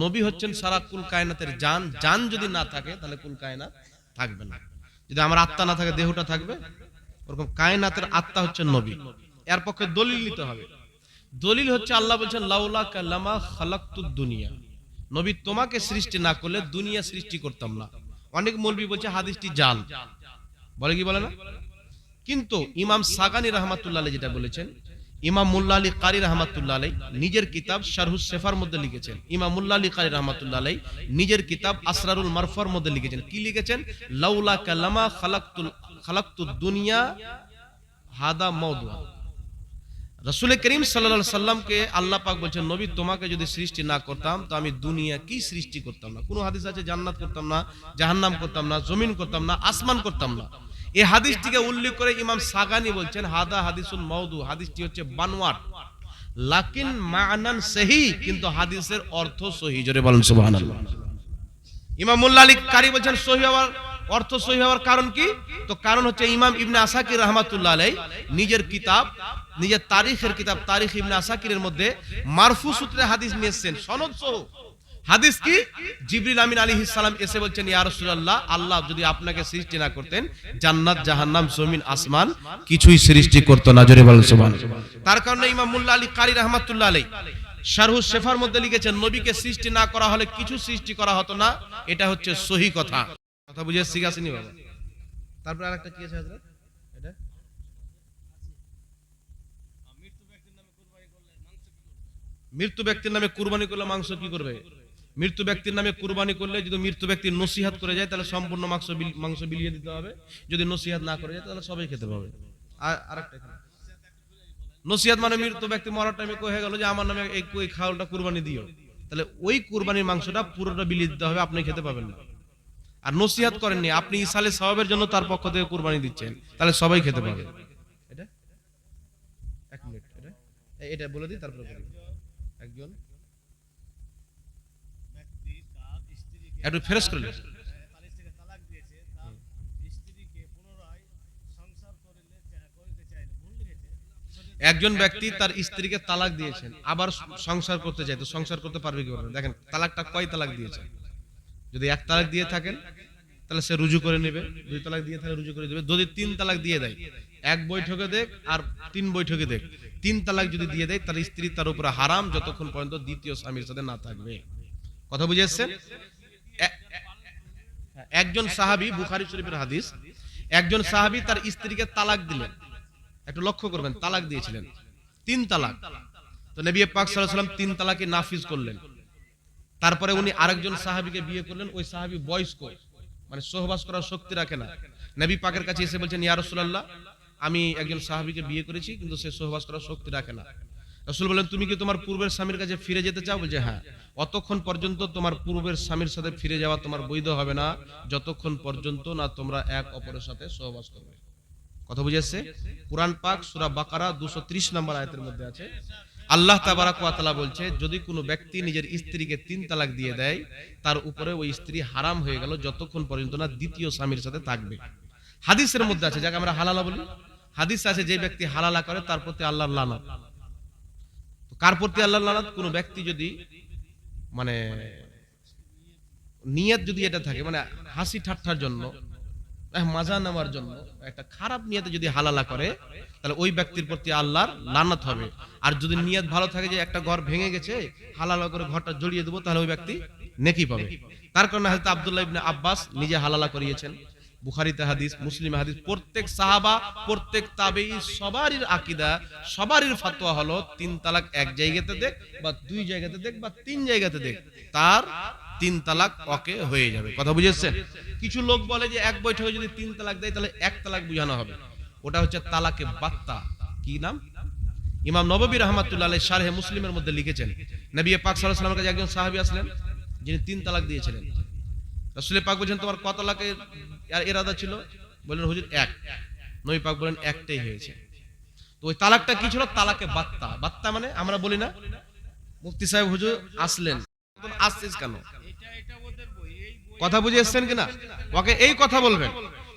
নবী হচ্ছেন সারা কুল কায়নাতের জান। জান যদি না থাকে তাহলে কুল কায়নাত থাকবে না। যদি আমার আত্মা না থাকে দেহটা থাকবে? ওরকম কায়নাতের আত্মা হচ্ছে নবী। এর পক্ষে দলিল নিতে হবে। দলিল হচ্ছে আল্লাহ বলছেন লাউলা কাল্লামা খালাকতুদ দুনিয়া, নবী তোমাকে সৃষ্টি না করলে দুনিয়া সৃষ্টি করতাম না। অনেক মৌলবী বলছে হাদিসটি জাল, বলে কি বলে না? কিন্তু ইমাম সাগানি রহমাতুল্লাহ আলাইহি যেটা বলেছেন, ইমাম মুল্লা আলী কারি রহমাতুল্লাহ আলাইহি নিজের কিতাব শারহুস সেফার মধ্যে লিখেছেন, ইমাম মুল্লা আলী কারি রহমাতুল্লাহ আলাইহি নিজের কিতাব আসরারুল মারফার মধ্যে লিখেছেন, কি লিখেছেন? লাউলা কাল্লামা খালাকতুদ দুনিয়া হাদা মাওদুআ। রাসূল করিম সাল্লাল্লাহু আলাইহি সাল্লামকে আল্লাহ পাক বলছেন, নবী তোমাকে যদি সৃষ্টি না করতাম তো আমি দুনিয়া কি সৃষ্টি করতাম না। কোন হাদিস আছে জান্নাত করতাম না, জাহান্নাম করতাম না, জমিন করতাম না, আসমান করতাম না। এই হাদিসটিকে উল্লেখ করে ইমাম সাগানি বলছেন হাদা হাদিসুন মাওদু, হাদিসটি হচ্ছে বানোয়াট, লাকিন মা'নান সহি, কিন্তু হাদিসের অর্থ সহি। জোরে বলেন সুবহানাল্লাহ। ইমাম মুল্লা আলী কারি বলছেন সহি হওয়ার অর্থ সহি হওয়ার কারণ কি? তো কারণ হচ্ছে ইমাম ইবনে আসাকির রহমাতুল্লাহ আলাইহি নিজের কিতাব, নিজের তারিখের কিতাব তারিখ ইবনে আসাকিরের মধ্যে মারফু সূত্রে হাদিস নিয়েছেন সনদ সহ। হাদিস কি? জিবরিল আমিন আলাইহিস সালাম এসে বলছেন, ইয়া রাসূলুল্লাহ, আল্লাহ যদি আপনাকে সৃষ্টি না করতেন জান্নাত জাহান্নাম জমিন আসমান কিছুই সৃষ্টি করতে না। জোরে বলেন সুবহানাল্লাহ। তার কারণে ইমাম মুল্লা আলী কারি রহমাতুল্লাহ আলাইহি শারহুস সেফার মধ্যে লিখেছেন, নবীকে সৃষ্টি না করা হলে কিছু সৃষ্টি করা হতো না। এটা হচ্ছে সহি কথা। কথা বুঝে শিখে আসেনি বাবা? তারপর আরেকটা কি আছে হযরত? এটা মৃত্যু ব্যক্তির নামে কুরবানি করলে মাংস কি করবে? মৃত্যু ব্যক্তির নামে কুরবানি করলে যদি মৃত্যু ব্যক্তির নসিহত করে যায় তাহলে সম্পূর্ণ মাংস বিলিয়ে দিতে হবে। যদি নসিহত না করে যায় তাহলে সবাই খেতে পাবে। আর আরেকটা নসিহত মানে মৃত্যু ব্যক্তি মরার টাইমে কয়ে গেল যে আমার নামে এই খাওয়ালটা কুরবানি দিও, তাহলে ওই কুরবানির মাংসটা পুরোটা বিলিয়ে দিতে হবে, আপনি খেতে পাবেন না। আর নসিহত করেননি, আপনি ইসালে সওয়াবের জন্য তার পক্ষ থেকে কুরবানি দিচ্ছেন, তাহলে সবাই খেতে পাবে। এটা এক মিনিট, এটা বলে দিই তারপরে বলি। একজন একটু ফেরজ করে নিন। একজন ব্যক্তি তার স্ত্রীকে তালাক দিয়েছেন, আবার সংসার করতে চায়, তো সংসার করতে পারবে কি পারবে? দেখেন তালাকটা কয় তালাক দিয়েছেন। যদি এক তালাক দিয়ে থাকেন তাহলে সে রুজু করে নেবে, দুই তালাক দিয়ে থাকলে রুজু করে দেবে। যদি তিন তালাক দিয়ে দেয়, এক বৈঠকে দেখ আর তিন বৈঠকে দেখ, তিন তালাক যদি দিয়ে দেয় তার স্ত্রী তার উপরে হারাম যতক্ষণ পর্যন্ত দ্বিতীয় স্বামীর সাথে না থাকবে। কথা বুঝে এসছেন? একজন সাহাবী, বুখারী শরীফের হাদিস, একজন সাহাবী তার স্ত্রীকে তালাক দিলেন। একটু লক্ষ্য করবেন, তালাক দিয়েছিলেন তিন তালাক। তো নবী পাক সাল্লাল্লাহু আলাইহি ওয়াসাল্লাম তিন তালাকে নাফিজ করলেন। তারপরে উনি আরেকজন সাহাবীকে বিয়ে করলেন। ওই সাহাবী বয়স্ক, মানে সহবাস করার শক্তি রাখে না। নবী পাকের কাছে এসে বলছেন, ইয়া রাসূলুল্লাহ, আমি একজন সাহাবীকে বিয়ে করেছি কিন্তু সে সহবাস করার শক্তি রাখে না। রাসূল বলেন, তুমি কি তোমার পূর্বের স্বামীর কাছে ফিরে যেতে চাও? বলছে হ্যাঁ। অতক্ষণ পর্যন্ত তোমার পূর্বের স্বামীর সাথে ফিরে যাওয়া তোমার বৈধ হবে না যতক্ষণ পর্যন্ত না তোমরা এক অপরের সাথে সহবাস করবে। কথা বুঝেছে? কুরআন পাক সূরা বাকারা 230 নম্বর আয়াতের মধ্যে আছে, আল্লাহ তাবারাক ওয়া তাআলা বলছে, যদি কোনো ব্যক্তি নিজের স্ত্রীকে তিন তালাক দিয়ে দেয় তার উপরে ওই স্ত্রী হারাম হয়ে গেল যতক্ষণ পর্যন্ত না দ্বিতীয় স্বামীর সাথে থাকবে। হাদিসের মধ্যে আছে, যাকে আমরা হালালা বলি, হাদিস আছে যে ব্যক্তি হালালা করে তার প্রতি আল্লাহর লানত। কার প্রতি আল্লাহর লানত? কোনো ব্যক্তি যদি মানে নিয়ত যদি এটা থাকে, মানে হাসি ঠাট্টার জন্য, মজা নেওয়ার জন্য, একটা খারাপ নিয়তে যদি হালালা করে তাহলে ওই ব্যক্তির প্রতি আল্লাহর লানত হবে। আর যদি নিয়ত ভালো থাকে যে একটা ঘর ভেঙে গেছে, হালালা করে ঘরটা জড়িয়ে দেবো, তাহলে ওই ব্যক্তি নেকি পাবে। তার কারণে হযরত আব্দুল্লাহ ইবনে আব্বাস নিজে হালালা করিয়েছেন। বুখারীতে হাদিস, মুসলিমে হাদিস। প্রত্যেক সাহাবা, প্রত্যেক তাবেঈ, সবারই আকীদা, সবারই ফতোয়া হলো তিন তালাক এক জায়গাতে দেখ বা দুই জায়গাতে দেখ বা তিন জায়গাতে দেখ, তার তিন তালাক ওকে হয়ে যাবে। কথা বুঝেছেন? কিছু লোক বলে যে এক বৈঠকে যদি তিন তালাক দেয় তাহলে এক তালাক বুঝানো হবে। ওটা হচ্ছে তালাকে বাত্তা। কি নাম? ইমাম নববী রাহমাতুল্লাহ আলাইহি শারহে মুসলিমের মধ্যে লিখেছেন, নবী পাক সাল্লাল্লাহু আলাইহি ওয়াসাল্লামের কাছে একজন সাহাবী আসলেন যিনি তিন তালাক দিয়েছিলেন। রাসূল পাক বলেন, তোমার কত তালাকের ইরাদা ছিল? বললেন, হুজুর এক। নবী পাক বলেন, একটাই হয়েছে। তো ওই তালাকটা কি ছিল? তালাকে বাত্তা। বাত্তা মানে আমরা বলি না, মুফতি সাহেব হুজুর আসলেন, আসছিস কেন? কথা বুঝে এসছেন কিনা? ওকে এই কথা বলবেন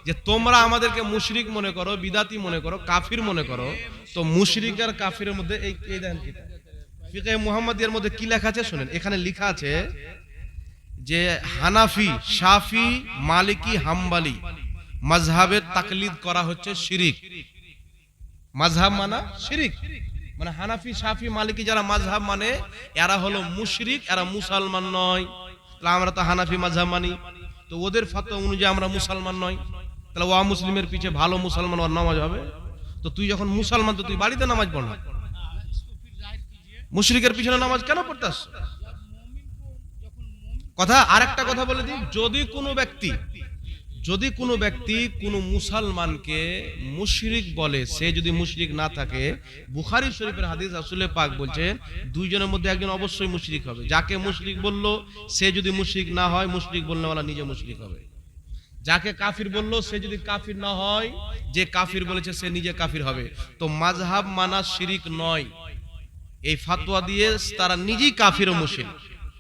যে তোমরা আমাদেরকে মুশরিক মনে করো, বিদাতি মনে করো, কাফির মনে করো, তো মুশরিক আর কাফিরের মধ্যে এই দেখেন কি ফিকহে মুহাম্মাদিয়ার মধ্যে কি লেখা আছে শুনেন, এখানে লেখা আছে যে হানাফি, শাফি, মালিকি, হাম্বলি মাযহাবের তাকলিদ করা হচ্ছে শিরিক। মাযহাব মানা শিরিক, মানে হানাফি, শাফি, মালিকি যারা মাযহাব মানে এরা হলো মুশরিক, এরা মুসলমান নয়। তাহলে আমরা তো হানাফি মাযহাব মানি, তো ওদের ফতোয়া অনুযায়ী আমরা মুসলমান নয়, তাহলে ওয়া মুসলিমের পিছে ভালো মুসলমান ওর নামাজ হবে? তো তুই যখন মুসলমান তো তুই বাড়িতে নামাজ পড় না, মুশরিকের পিছনে নামাজ কেন পড়তাস? কথা আরেকটা কথা বলে দিই, যদি কোনো ব্যক্তি কোনো মুসলমানকে মুশরিক বলে, সে যদি মুশরিক না থাকে, বুখারী শরীফের হাদিস রাসূল পাক বলছেন দুইজনের মধ্যে একজন অবশ্যই মুশরিক হবে। যাকে মুশরিক বললো সে যদি মুশরিক না হয়, মুশরিক বলনেওয়ালা নিজে মুশরিক হবে। যাকে কাফির বললো সে যদি কাফির না হয়, যে কাফির বলেছে সে নিজে কাফির হবে। তো মাযহাব মানা শিরিক নয়, এই ফাতোয়া দিয়ে তারা নিজেই কাফির ও মুশরিক।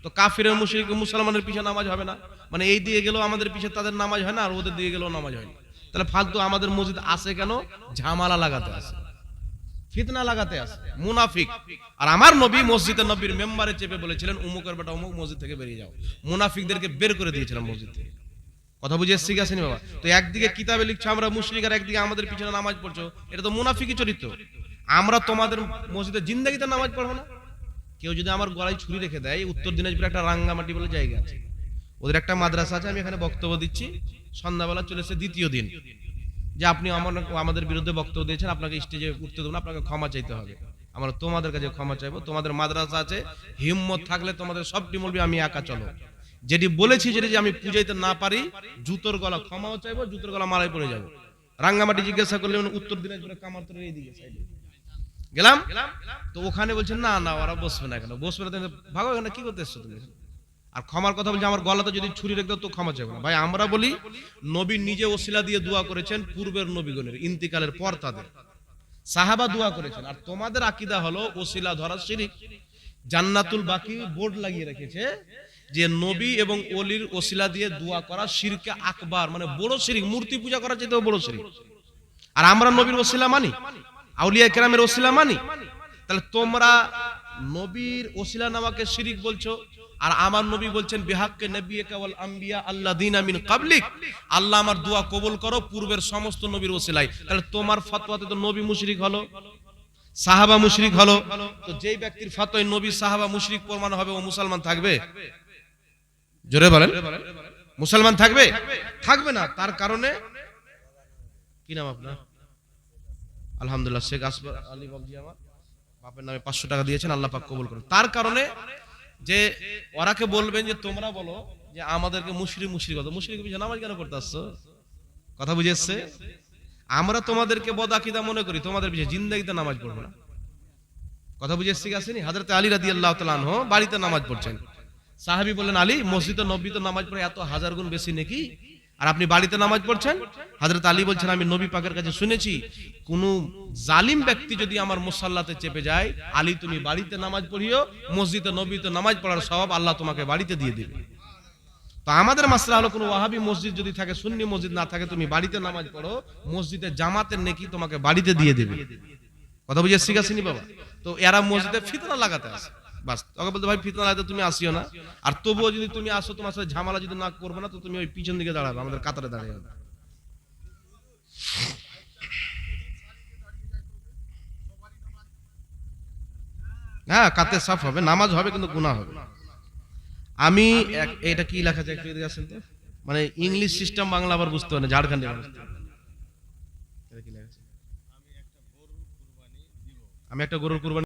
তো কাফির ও মুশরিক মুসলমানের পিছে নামাজ হবে না, মানে এই দিয়ে গেলেও আমাদের পিছে তাদের নামাজ হয় না, আর ওদের দিয়ে গেলেও নামাজ হয় না। তাহলে ফালতু আমাদের মসজিদ আসে কেন? ঝামেলা লাগাতে আসে, ফিতনা লাগাতে আসে, মুনাফিক। আর আমার নবী মসজিদে নবীর মেম্বারে চেপে বলেছিলেন উমুকের বেটা উমুক মসজিদ থেকে বেরিয়ে যাও। মুনাফিকদেরকে বের করে দিয়েছিলাম মসজিদ থেকে। কথা বুঝে এসছি গেছেনি বাবা? তো একদিকে কিতাবে লিখছো আমরা মুশরিক, আর একদিকে আমাদের পিছনে নামাজ পড়ছো, এটা তো মুনাফিকি চরিত্র। আমরা তোমাদের মসজিদে জিন্দেগিতে নামাজ পড়বো না। কেউ যদি আমার গলায় ছুরি রেখে দেয়, উত্তর দিনাজপুরে একটা রাঙ্গামাটি বলে জায়গা আছে, ওদের একটা মাদ্রাসা আছে, আমি এখানে বক্তব্য দিচ্ছি, সন্ধ্যাবেলা চলেছে দ্বিতীয় দিন, যে আপনি আমাদের বিরুদ্ধে বক্তব্য দিয়েছেন, আপনাকে স্টেজে উঠতে দেবো না, আপনাকে ক্ষমা চাইতে হবে। আমরা তোমাদের কাছে ক্ষমা চাইবো, তোমাদের মাদ্রাসা আছে, হিম্মত থাকলে তোমাদের সবটি বলবি আমি একা চলো। যেটি বলেছি যেটি যে আমি পূজাইতে না পারি, জুতোর গলা ক্ষমাও চাইবো, জুতোর গলা মারাই পড়ে যাবো। রাঙ্গামাটি জিজ্ঞাসা করলে উত্তর দিনাজপুরে কামারতরের এইদিকে সাইডে গেলাম, তো ওখানে বলছেন না না ওরা বসবে না, কেন বসবে না? ভাগো, এখানে কি করতে এসছো তুমি? আর ক্ষমার কথা বলছে আমার গলাতে যদি ছুরি রেখে দাও তো ক্ষমা চাইবো না। ভাই আমরা বলি নবী নিজে ওসিলা দিয়ে দোয়া করেছেন, পূর্বের নবীগণের ইন্তিকালের পর তাদের সাহাবা দোয়া করেছেন। আর তোমাদের আকীদা হলো ওসিলা ধরা শিরিক। জান্নাতুল বাকি বোর্ড লাগিয়ে রেখেছে যে নবী এবং ওলির ওসিলা দিয়ে দোয়া করা শিরকে আকবার, মানে বড় শিরিক, মূর্তি পূজা করা চাইতেও বড় শিরিক। আর আমরা নবীর ওসিলা মানি, আউলিয়া কেরামের ওসিলা মানি। তাহলে তোমরা নবীর ওসিলা নামাকে শিরিক বলছো, আর আমার নবী বলছেন বিহাক্কে নবিয়্যিকা ওয়াল আম্বিয়া আল্লাযিনা মিন ক্বাবলিক, আল্লাহ আমার দোয়া কবুল করো পূর্বের সমস্ত নবীর ওসিলায়। তাহলে তোমার ফতোয়াতে তো নবী মুশরিক হলো, সাহাবা মুশরিক হলো। তো যেই ব্যক্তির ফতোয়ায় নবী সাহাবা মুশরিক প্রমাণ হবে, ও মুসলমান থাকবে? জোরে বলেন, মুসলমান থাকবে? থাকবে না। তার কারণে কি নাম আপনার? আলহামদুলিল্লাহ, শেখ আসফর আলী বাবজি আমার বাপের নামে 500 টাকা দিয়েছেন, আল্লাহ পাক কবুল করুন। তার কারণে যে ওরাকে বলবেন যে তোমরা বলো যে আমাদেরকে মুশরিক কথা, মুশরিক পিছনে নামাজ কেন করতে আসছো? কথা বুঝে এসছে? আমরা তোমাদেরকে বদআকিদা মনে করি, তোমাদের পিছনে জিন্দেগিতে নামাজ পড়বো না। কথা বুঝে এসছে আসেনি? হযরত আলী রাদিয়াল্লাহু তাআলা আনহু বাড়িতে নামাজ পড়ছেন, সাহাবী বললেন আলী মসজিদে নববীতে নামাজ পড়ে এত হাজার গুণ বেশি নাকি, আর আপনি বাড়িতে নামাজ পড়ছেন? হযরত আলী বলছেন আমি নবী পাকের কাছে শুনেছি কোন জালিম ব্যক্তি যদি আমার মুসাল্লাতে চেপে যায়, আলী তুমি বাড়িতে নামাজ পড়িও, মসজিদে নববীতে নামাজ পড়ার সওয়াব আল্লাহ তোমাকে বাড়িতে দিয়ে দিবে। তো আমাদের মাসলা হলো কোন ওয়াহাবী মসজিদ যদি থাকে, সুন্নি মসজিদ না থাকে, তুমি বাড়িতে নামাজ পড়ো, মসজিদে জামাতের নেকি তোমাকে বাড়িতে দিয়ে দেবে। কথা বুঝে শিখাছিনি বাবা? তো এরা মসজিদে ফিতনা লাগাতে আসে, বাস তোকে বলতে ভাই ফিতনা লাগাতে তুমি আসিও না, আর তবুও যদি তুমি আসো তোমার সাথে ঝামেলা যদি না করবে না, তো তুমি ওই পিছন দিকে দাঁড়াবে, আমাদের কাতারে দাঁড়িয়ে যাবে। হ্যাঁ, কাতে সাফ হবে, নামাজ হবে কিন্তু গুনাহ হবে। আমি এটা কি লেখা যায় একটু এদিকে আসেন তো, মানে ইংলিশ সিস্টেম বাংলা আবার বুঝতে হবে না, ঝাড়খণ্ডে আমি একটা গরুর কুরবানি